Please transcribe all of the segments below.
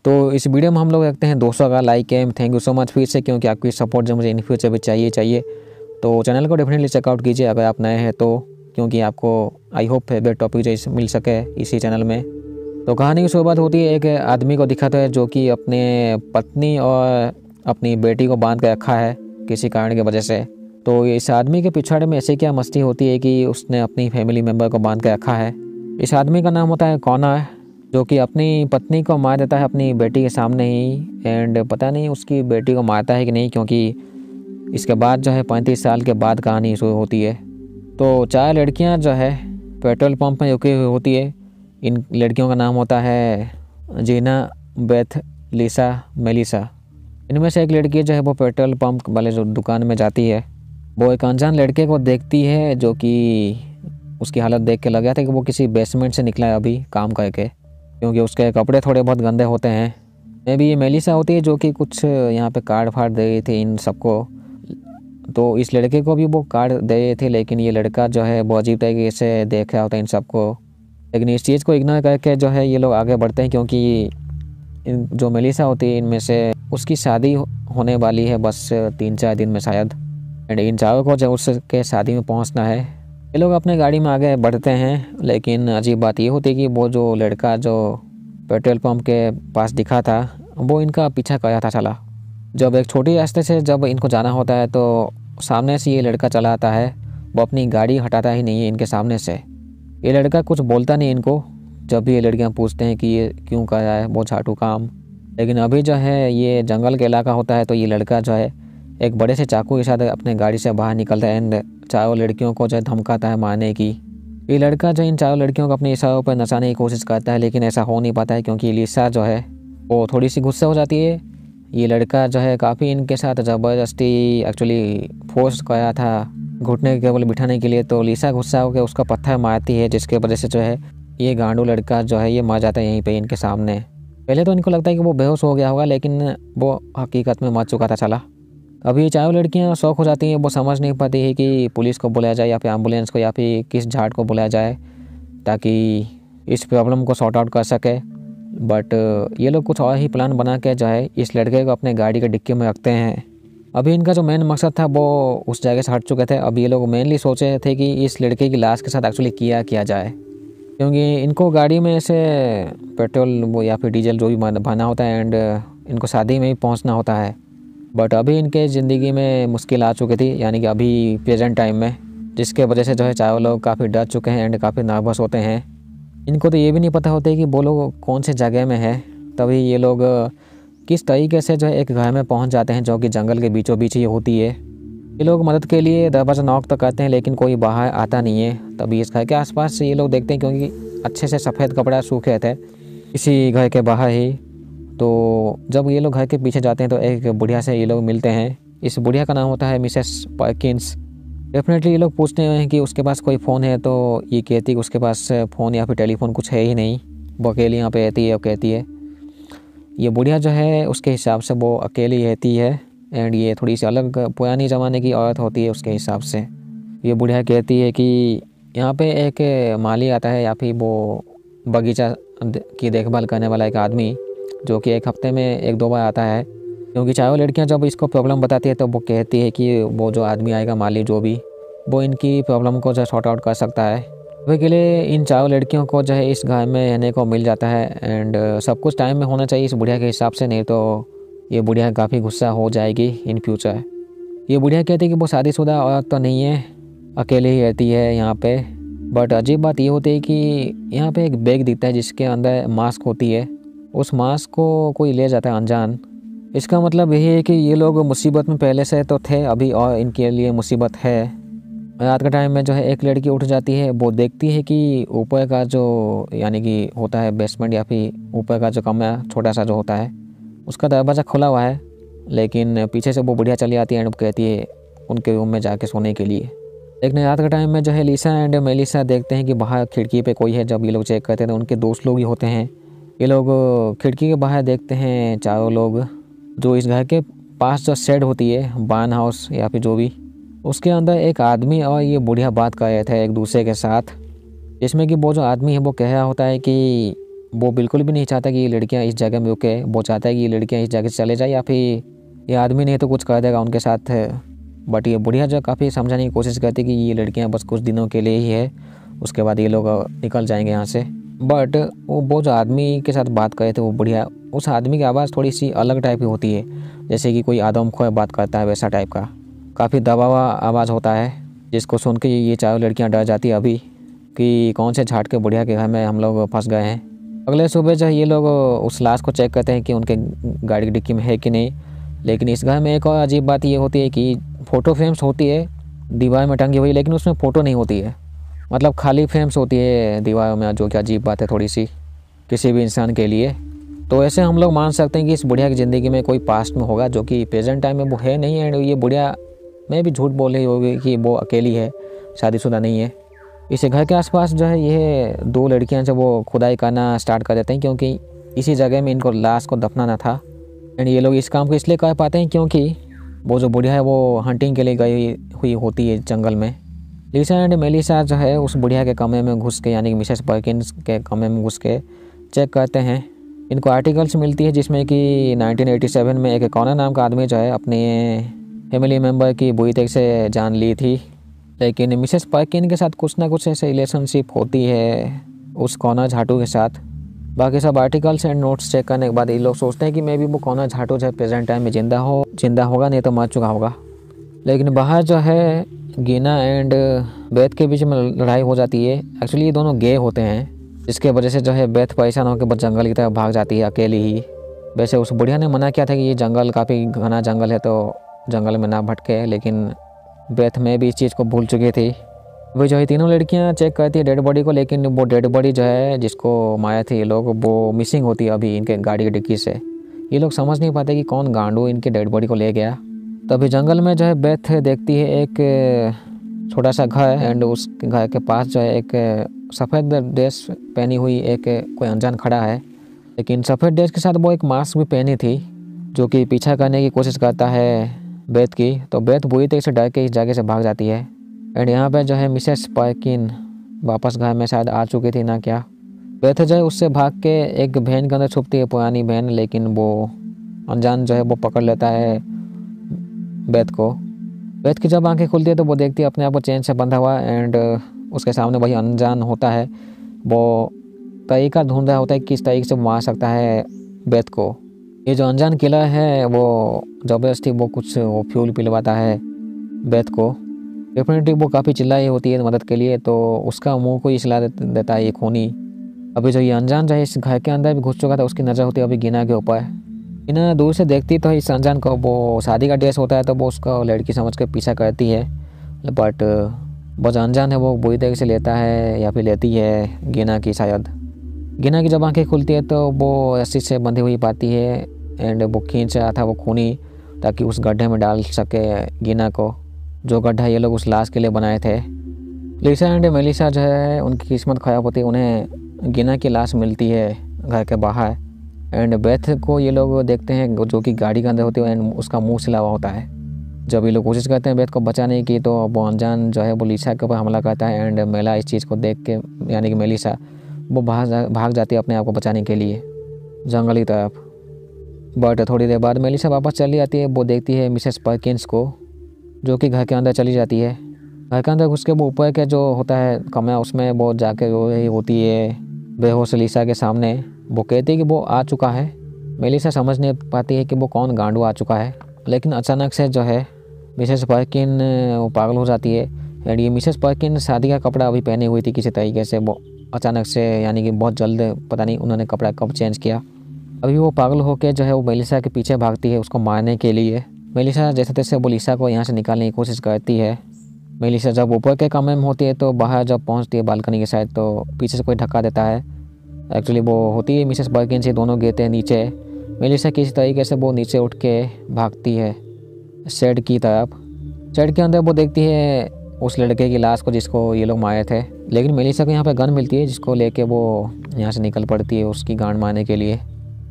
तो इस वीडियो में हम लोग रखते हैं 200 का लाइक एम। थैंक यू सो मच फिर से, क्योंकि आपकी सपोर्ट जो मुझे इन फ्यूचर भी चाहिए। तो चैनल को डेफिनेटली चेकआउट कीजिए अगर आप नए हैं तो, क्योंकि आपको आई होप फेवरेट टॉपिक जो मिल सके इसी चैनल में। तो कहानी की शुरुआत होती है, एक आदमी को दिखाता है जो कि अपने पत्नी और अपनी बेटी को बांध के रखा है किसी कारण की वजह से। तो इस आदमी के पिछाड़े में ऐसी क्या मस्ती होती है कि उसने अपनी फैमिली मेम्बर को बांध के रखा है। इस आदमी का नाम होता है कॉनर, जो कि अपनी पत्नी को मार देता है अपनी बेटी के सामने ही। एंड पता नहीं उसकी बेटी को मारता है कि नहीं, क्योंकि इसके बाद जो है 35 साल के बाद कहानी शुरू होती है। तो 4 लड़कियां जो है पेट्रोल पंप में रुकी हुई होती है। इन लड़कियों का नाम होता है जीना, बेथ, लिसा, मेलिसा। इनमें से एक लड़की जो है वो पेट्रोल पंप वाले जो दुकान में जाती है। वो एक अनजान लड़के को देखती है जो कि उसकी हालत देख के लग गया था कि वो किसी बेसमेंट से निकला है अभी काम करके, क्योंकि उसके कपड़े थोड़े बहुत गंदे होते हैं। मे भी ये मेलिसा होती है जो कि कुछ यहाँ पे कार्ड फाड़ दे रही थी इन सबको। तो इस लड़के को भी वो कार्ड दे रहे थे, लेकिन ये लड़का जो है वो अजीब तरीके से देख रहा होता है इन सबको। लेकिन इस चीज़ को इग्नोर करके जो है ये लोग आगे बढ़ते हैं, क्योंकि जो मेलिसा होती है इनमें से उसकी शादी होने वाली है बस 3-4 दिन में शायद। एंड इन चारों को जो उसके शादी में पहुंचना है। ये लोग अपने गाड़ी में आगे बढ़ते हैं, लेकिन अजीब बात ये होती है कि वो जो लड़का जो पेट्रोल पंप के पास दिखा था वो इनका पीछा कर रहा था चला। जब एक छोटी रास्ते से जब इनको जाना होता है तो सामने से ये लड़का चला आता है। वो अपनी गाड़ी हटाता ही नहीं है इनके सामने से। ये लड़का कुछ बोलता नहीं इनको। जब भी ये लड़कियाँ पूछते हैं कि ये क्यों कर रहा है वो झाटू काम, लेकिन अभी जो है ये जंगल का इलाका होता है। तो ये लड़का जो है एक बड़े से चाकू के साथ अपने गाड़ी से बाहर निकलता है एंड चारों लड़कियों को जो है धमकाता है मारने की। ये लड़का जो इन चारों लड़कियों को अपने इशारों पर नचाने की कोशिश करता है, लेकिन ऐसा हो नहीं पाता है, क्योंकि लिसा जो है वो थोड़ी सी गुस्सा हो जाती है। ये लड़का जो है काफ़ी इनके साथ ज़बरदस्ती एक्चुअली फोर्स कराया था घुटने के केवल बिठाने के लिए। तो लिसा गुस्सा होकर उसका पत्थर मारती है, जिसके वजह से जो है ये गांडू लड़का जो है ये मर जाता है यहीं पे इनके सामने। पहले तो इनको लगता है कि वो बेहोश हो गया होगा, लेकिन वो हकीकत में मर चुका था चला। अभी चारों लड़कियां शौक हो जाती हैं। वो समझ नहीं पाती है कि पुलिस को बुलाया जाए या फिर एम्बुलेंस को या फिर किस झाट को बुलाया जाए ताकि इस प्रॉब्लम को सॉर्ट आउट कर सके। बट ये लोग कुछ और ही प्लान बना के जो है इस लड़के को अपने गाड़ी के डिक्की में रखते हैं। अभी इनका जो मेन मकसद था वो उस जगह से हट चुके थे। अब ये लोग मेनली सोच रहे थे कि इस लड़के की लाश के साथ एक्चुअली किया जाए, क्योंकि इनको गाड़ी में से पेट्रोल वो या फिर डीजल जो भी भरना होता है एंड इनको शादी में भी पहुंचना होता है। बट अभी इनके ज़िंदगी में मुश्किल आ चुकी थी, यानी कि अभी प्रेजेंट टाइम में, जिसके वजह से जो है चारों लोग काफ़ी डर चुके हैं एंड काफ़ी नर्वस होते हैं। इनको तो ये भी नहीं पता होता है कि वो लोग कौन से जगह में है। तभी ये लोग किस तरीके से जो है एक घर में पहुंच जाते हैं जो कि जंगल के बीचों बीच ही होती है। ये लोग मदद के लिए दरवाज़ा नॉक तो करते हैं, लेकिन कोई बाहर आता नहीं है। तभी इस घर के आसपास से ये लोग देखते हैं, क्योंकि अच्छे से सफ़ेद कपड़ा सूखे थे इसी घर के बाहर ही। तो जब ये लोग घर के पीछे जाते हैं तो एक बुढ़िया से ये लोग मिलते हैं। इस बुढ़िया का नाम होता है मिसेस पर्किंस। डेफिनेटली ये लोग पूछते हैं कि उसके पास कोई फ़ोन है, तो ये कहती है कि उसके पास फ़ोन या फिर टेलीफोन कुछ है ही नहीं। वो अकेली यहाँ पे रहती है और कहती है ये बुढ़िया जो है उसके हिसाब से वो अकेली रहती है एंड ये थोड़ी सी अलग पुरानी ज़माने की औरत होती है उसके हिसाब से। ये बुढ़िया कहती है कि यहाँ पे एक माली आता है या फिर वो बगीचा की देखभाल करने वाला एक आदमी, जो कि एक हफ्ते में 1-2 बार आता है। क्योंकि चारों लड़कियाँ जब इसको प्रॉब्लम बताती है तो वो कहती है कि वो जो आदमी आएगा माली जो भी, वो इनकी प्रॉब्लम को जो सॉर्ट आउट कर सकता है। अभी के लिए इन चारों लड़कियों को जो है इस घर में रहने को मिल जाता है एंड सब कुछ टाइम में होना चाहिए इस बुढ़िया के हिसाब से, नहीं तो ये बुढ़िया काफ़ी गुस्सा हो जाएगी इन फ्यूचर। ये बुढ़िया कहती है कि वो शादीशुदा औरत तो नहीं है, अकेले ही रहती है यहाँ पे। बट अजीब बात ये होती है कि यहाँ पे एक बैग दिखता है जिसके अंदर मास्क होती है। उस मास्क को कोई ले जाता है अनजान। इसका मतलब यही है कि ये लोग मुसीबत में पहले से तो थे अभी और इनके लिए मुसीबत है। रात के टाइम में जो है एक लड़की उठ जाती है। वो देखती है कि ऊपर का जो यानी कि होता है बेसमेंट या फिर ऊपर का जो कमरा छोटा सा जो होता है उसका दरवाज़ा खुला हुआ है, लेकिन पीछे से वो बुढ़िया चली आती है एंड कहती है उनके रूम में जाके सोने के लिए। लेकिन रात के टाइम में जो है लिसा एंड मेलिसा देखते हैं कि बाहर खिड़की पे कोई है। जब ये लोग चेक करते हैं तो उनके दोस्त लोग ही होते हैं। ये लोग खिड़की के बाहर देखते हैं चारों लोग, जो इस घर के पास जो शेड होती है बार्न हाउस या फिर जो भी, उसके अंदर एक आदमी और ये बुढ़िया बात कर रहे थे एक दूसरे के साथ, जिसमें कि वो जो आदमी है वो कह रहा होता है कि वो बिल्कुल भी नहीं चाहता कि ये लड़कियाँ इस जगह में रुके। वो चाहता है कि ये लड़कियाँ इस जगह से चले जाए या फिर ये आदमी नहीं तो कुछ कर देगा उनके साथ। बट ये बुढ़िया जो काफ़ी समझाने की कोशिश करती है कि ये लड़कियाँ बस कुछ दिनों के लिए ही है, उसके बाद ये लोग निकल जाएंगे यहाँ से। बट वो जो आदमी के साथ बात करे थे वो बुढ़िया, उस आदमी की आवाज़ थोड़ी सी अलग टाइप की होती है, जैसे कि कोई आदमखोर बात करता है वैसा टाइप का। काफ़ी दबा हुआ आवाज़ होता है, जिसको सुन के ये चारों लड़कियाँ डर जाती है अभी कि कौन से झाट के बुढ़िया के घर में हम लोग फंस गए हैं। अगले सुबह जो ये लोग उस लाश को चेक करते हैं कि उनके गाड़ी की डिक्की में है कि नहीं। लेकिन इस घर में एक और अजीब बात ये होती है कि फ़ोटो फ्रेम्स होती है दीवार में टंगी हुई, लेकिन उसमें फ़ोटो नहीं होती है, मतलब खाली फ्रेम्स होती है दीवार में, जो कि अजीब बात है थोड़ी सी किसी भी इंसान के लिए। तो ऐसे हम लोग मान सकते हैं कि इस बुढ़िया की ज़िंदगी में कोई पास्ट में होगा जो कि प्रेजेंट टाइम में वो है नहीं। एंड ये बुढ़िया में भी झूठ बोल रही होगी कि वो अकेली है, शादीशुदा नहीं है। इस घर के आसपास जो है ये दो लड़कियां जो वो खुदाई करना स्टार्ट कर देते हैं, क्योंकि इसी जगह में इनको लाश को दफनाना था। एंड ये लोग इस काम को इसलिए कर पाते हैं क्योंकि वो जो बुढ़िया है वो हंटिंग के लिए गई हुई होती है जंगल में। लिसा एंड मेलिसा जो है उस बुढ़िया के कमरे में घुस के, यानी कि मिसेस पर्किंस के कमरे में घुस के चेक करते हैं। इनको आर्टिकल्स मिलती है जिसमें कि 1987 में एक कॉनर नाम का आदमी जो है अपने फैमिली मेम्बर की बुरी तरह से जान ली थी। लेकिन मिसेस पर्किन के साथ कुछ ना कुछ ऐसे रिलेशनशिप होती है उस कॉनर झाटू के साथ। बाकी सब आर्टिकल्स एंड नोट्स चेक करने के बाद ये लोग सोचते हैं कि मे भी वो कॉनर झाटू जो है प्रेजेंट टाइम में जिंदा होगा, नहीं तो मर चुका होगा। लेकिन बाहर जो है गीना एंड बेथ के बीच में लड़ाई हो जाती है। एक्चुअली ये दोनों गे होते हैं, जिसके वजह से जो है बेथ परेशान होकर बस जंगल की तरफ भाग जाती है अकेली ही। वैसे उस बुढ़िया ने मना किया था कि ये जंगल काफ़ी घना जंगल है तो जंगल में ना भटके, लेकिन बेथ में भी इस चीज़ को भूल चुकी थी। वही जो है तीनों लड़कियां चेक करती है डेड बॉडी को, लेकिन वो डेड बॉडी जो है जिसको मारा थे ये लोग वो मिसिंग होती है अभी इनके गाड़ी की डिक्की से। ये लोग समझ नहीं पाते कि कौन गांडू इनके डेड बॉडी को ले गया। तभी जंगल में जो है बेथ देखती है एक छोटा सा घर, एंड उस घर के पास जो है एक सफ़ेद ड्रेस पहनी हुई एक कोई अनजान खड़ा है। लेकिन सफ़ेद ड्रेस के साथ वो एक मास्क भी पहनी थी, जो कि पीछा करने की कोशिश करता है बेथ की। तो बेथ बुरी तरह से डर के इस जगह से भाग जाती है। एंड यहाँ पे जो है मिसेस पर्किन वापस घर में शायद आ चुकी थी ना क्या। बेथ जो है उससे भाग के एक वैन के अंदर छुपती है, पुरानी वैन, लेकिन वो अनजान जो है वो पकड़ लेता है बेथ को। बेथ की जब आंखें खुलती है तो वो देखती है अपने आप को चेन से बंधा हुआ, एंड उसके सामने वही अनजान होता है। वो तरीका ढूंढ रहा होता है किस तरीके से मार सकता है बेथ को। ये जो अनजान किलर है वो ज़बरदस्ती वो कुछ फ्यूल पिलवाता है बेथ को। डेफिनेटली वो काफ़ी चिल्लाई होती है मदद के लिए, तो उसका मुंह को ही हिला देता है ये खूनी। अभी जो ये अनजान जो है इस घर के अंदर भी घुस चुका था, उसकी नज़र होती है अभी गीना के ऊपर। गीना दूर से देखती तो इस अनजान को, वो शादी का ड्रेस होता है तो वो उसका लड़की समझ के पीछा करती है। बट वो जो अनजान है वो बुरी तरह से लेता है या फिर लेती है गीना की शायद। गीना की जब आंखें खुलती है तो वो रस्सी से बंधी हुई पाती है, एंड वो खींच रहा था वो खूनी ताकि उस गड्ढे में डाल सके गीना को, जो गड्ढा ये लोग उस लाश के लिए बनाए थे। लिसा एंड मेलिसा जो है उनकी किस्मत ख़राब होती है, उन्हें गीना की लाश मिलती है घर के बाहर। एंड बेथ को ये लोग देखते हैं जो कि गाड़ी के अंदर होती है, एंड उसका मुँह सिला हुआ होता है। जब ये लोग कोशिश करते हैं बेथ को बचाने की तो वो अनजान जो है वो लिसा के ऊपर हमला करता है। एंड मेला इस चीज़ को देख के, यानी कि मेलिसा, वो भाग जाती है अपने आप को बचाने के लिए जंगली तरफ। बट थोड़ी देर बाद मेलिसा वापस चली जाती है। वो देखती है मिसेस पर्किंस को, जो कि घर के अंदर चली जाती है। घर के अंदर घुस के वो ऊपर के जो होता है कमरा, उसमें वो जाके रो रही होती है बेहोश लिसा के सामने। वो कहती है कि वो आ चुका है। मेलिसा समझ नहीं पाती है कि वो कौन गांडू आ चुका है, लेकिन अचानक से जो है मिसेस पर्किन वो पागल हो जाती है। एंड ये मिसेस पर्किन शादी का कपड़ा अभी पहनी हुई थी किसी तरीके से, वो अचानक से, यानी कि बहुत जल्द, पता नहीं उन्होंने कपड़ा कब चेंज किया। अभी वो पागल होकर जो है वो मेलिसा के पीछे भागती है उसको मारने के लिए। मेलिसा जैसे तैसे वो लिसा को यहाँ से निकालने की कोशिश करती है। मेलिसा जब ऊपर के कमरे में होती है तो बाहर जब पहुँचती है बालकनी के साइड तो पीछे से कोई धक्का देता है। एक्चुअली वो होती है मिसेस पर्किन से, दोनों गिरते हैं नीचे। मेलिसा किसी तरीके से वो नीचे उठ के भागती है शेड की तरफ। शेड के अंदर वो देखती है उस लड़के की लाश को जिसको ये लोग मारे थे। लेकिन मेलिसा को यहाँ पे गन मिलती है जिसको लेके वो यहाँ से निकल पड़ती है उसकी गांड मारने के लिए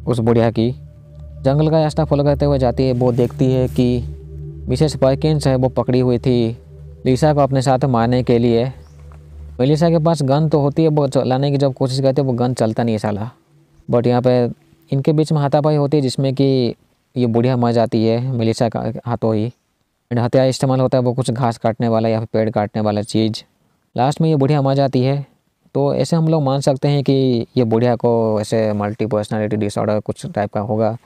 उस बुढ़िया की। जंगल का रास्ता फॉलो करते हुए जाती है। वो देखती है कि मिसेस पर्किंस है वो पकड़ी हुई थी लिसा को अपने साथ मारने के लिए। मेलिसा के पास गन तो होती है, वो चलाने की जब कोशिश करती है वो गन चलता नहीं है साला। बट यहाँ पे इनके बीच में हाथापाई होती है, जिसमें कि ये बुढ़िया मर जाती है मेलिसा का हाथों ही। एंड हथियार इस्तेमाल होता है वो कुछ घास काटने वाला या फिर पेड़ काटने वाला चीज़। लास्ट में ये बुढ़िया मर जाती है। तो ऐसे हम लोग मान सकते हैं कि ये बुढ़िया को ऐसे मल्टी पर्सनालिटी डिसऑर्डर कुछ टाइप का होगा,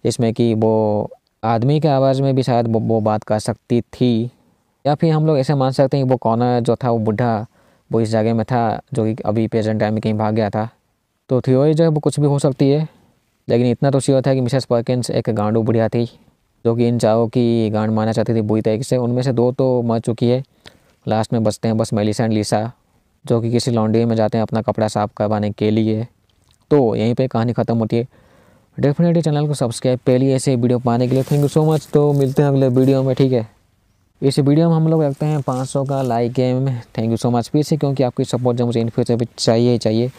जिसमें कि वो आदमी के आवाज़ में भी शायद वो बात कर सकती थी। या फिर हम लोग ऐसे मान सकते हैं कि वो कॉर्नर जो था वो बुढ़ा वो इस जगह में था, जो कि अभी प्रेजेंट टाइम में कहीं भाग गया था। तो थ्योरी जो है वो कुछ भी हो सकती है, लेकिन इतना तो श्योर था कि मिसेस पर्किंस एक गांडू बुढ़िया थी, जो कि इन चारों की गांड मारना चाहती थी बुरी तरीके से। उनमें से 2 तो मर चुकी है, लास्ट में बचते हैं बस मेलिसा एंड लिसा, जो कि किसी लॉन्ड्री में जाते हैं अपना कपड़ा साफ करवाने के लिए। तो यहीं पे कहानी ख़त्म होती है। डेफिनेटली चैनल को सब्सक्राइब पहले ऐसे वीडियो पाने के लिए। Thank you so much. तो मिलते हैं अगले वीडियो में, ठीक है। इस वीडियो में हम लोग रखते हैं 500 का like game. Thank you so much फिर से, क्योंकि आपकी सपोर्ट जो मुझे इन फ्यूचर भी चाहिए।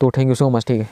तो थैंक यू सो मच, ठीक है।